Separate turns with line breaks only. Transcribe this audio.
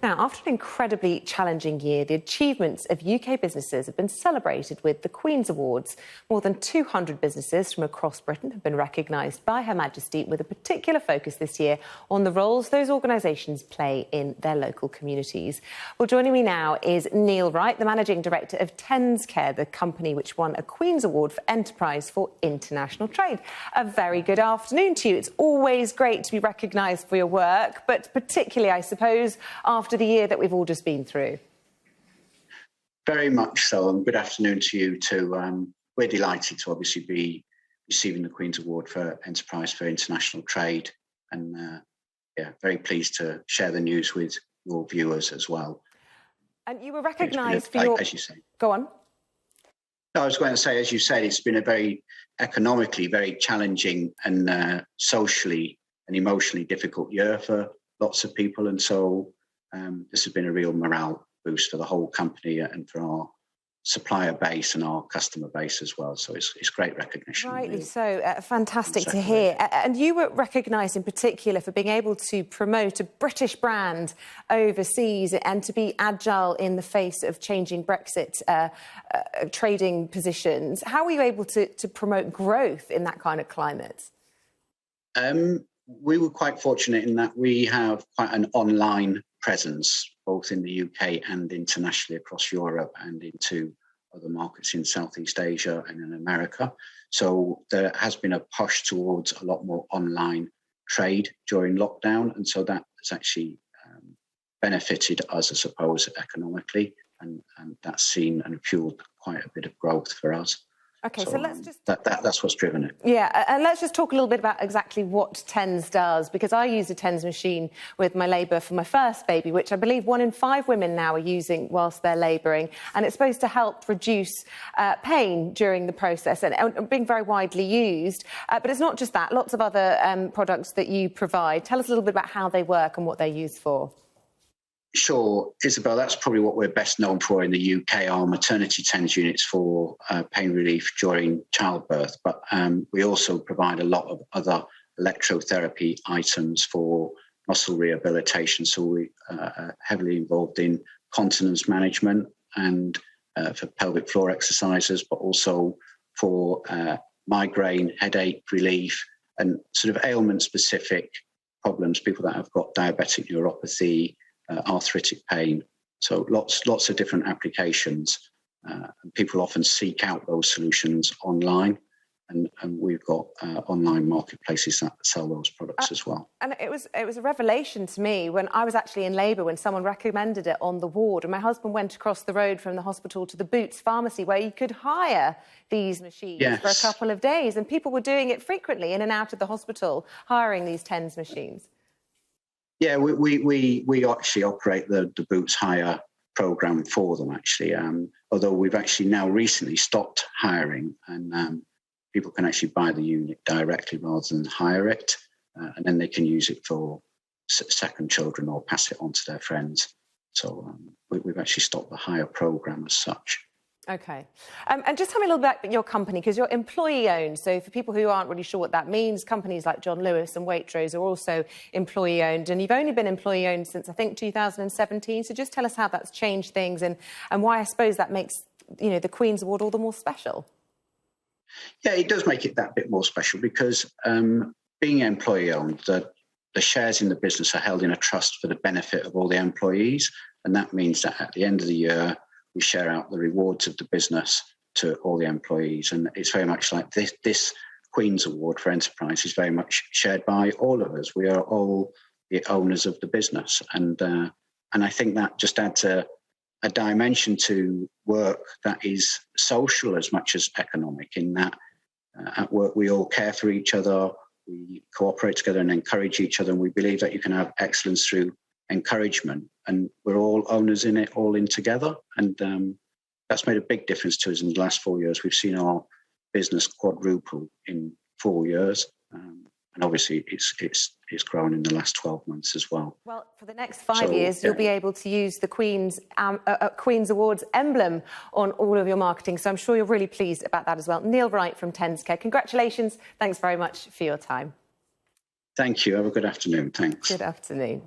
Now, after an incredibly challenging year, the achievements of UK businesses have been celebrated with the Queen's Awards. More than 200 businesses from across Britain have been recognised by Her Majesty, with a particular focus this year on the roles those organisations play in their local communities. Well, joining me now is Neil Wright, the Managing Director of TensCare, the company which won a Queen's Award for Enterprise for International Trade. A very good afternoon to you. It's always great to be recognised for your work, but particularly, I suppose, after the year that we've all just been through.
Very much so, and good afternoon to you too. We're delighted to obviously be receiving the Queen's Award for Enterprise for International Trade, and very pleased to share the news with your viewers as well.
And you were recognised for your...
As you say.
Go on.
No, I was going to say, as you said, it's been a very economically very challenging and socially and emotionally difficult year for lots of people, and so this has been a real morale boost for the whole company and for our supplier base and our customer base as well. So it's great recognition.
Rightly so. Fantastic to hear. And you were recognised in particular for being able to promote a British brand overseas and to be agile in the face of changing Brexit trading positions. How were you able to promote growth in that kind of climate?
We were quite fortunate in that we have quite an online presence, both in the UK and internationally across Europe and into other markets in Southeast Asia and in America. So there has been a push towards a lot more online trade during lockdown. And so that has actually benefited us, I suppose, economically. And that's seen and fueled quite a bit of growth for us.
OK, so let's just...
That's what's driven it.
Yeah, and let's just talk a little bit about exactly what TENS does, because I used a TENS machine with my labour for my first baby, which I believe 1 in 5 women now are using whilst they're labouring, and it's supposed to help reduce pain during the process and being very widely used. But it's not just that, lots of other products that you provide. Tell us a little bit about how they work and what they're used for.
Sure, Isabel, that's probably what we're best known for in the UK, our maternity TENS units for pain relief during childbirth. But we also provide a lot of other electrotherapy items for muscle rehabilitation. So we are heavily involved in continence management and for pelvic floor exercises, but also for migraine, headache relief, and sort of ailment-specific problems, people that have got diabetic neuropathy, arthritic pain. So lots of different applications. And people often seek out those solutions online, and we've got online marketplaces that sell those products as well.
And it was a revelation to me when I was actually in labour, when someone recommended it on the ward, and my husband went across the road from the hospital to the Boots pharmacy where you could hire these machines for a couple of days, and people were doing it frequently in and out of the hospital, hiring these TENS machines.
Yeah, we actually operate the Boots Hire programme for them, actually, although we've actually now recently stopped hiring, and people can actually buy the unit directly rather than hire it, and then they can use it for second children or pass it on to their friends. So we've actually stopped the hire programme as such.
OK. And just tell me a little bit about your company, because you're employee-owned. So for people who aren't really sure what that means, companies like John Lewis and Waitrose are also employee-owned. And you've only been employee-owned since, I think, 2017. So just tell us how that's changed things and why I suppose that makes, the Queen's Award all the more special.
Yeah, it does make it that bit more special because being employee-owned, the shares in the business are held in a trust for the benefit of all the employees. And that means that at the end of the year, we share out the rewards of the business to all the employees. And it's very much like this Queen's Award for Enterprise is very much shared by all of us. We are all the owners of the business. And I think that just adds a dimension to work that is social as much as economic, in that at work we all care for each other, we cooperate together and encourage each other, and we believe that you can have excellence through encouragement, and we're all owners in it, all in together, and that's made a big difference to us in the last 4 years. We've seen our business quadruple in 4 years, and obviously it's grown in the last 12 months as well.
Well, for the next 5 years, you'll be able to use the Queen's Awards emblem on all of your marketing, so I'm sure you're really pleased about that as well. Neil Wright from TensCare, congratulations. Thanks very much for your time.
Thank you. Have a good afternoon. Thanks.
Good afternoon.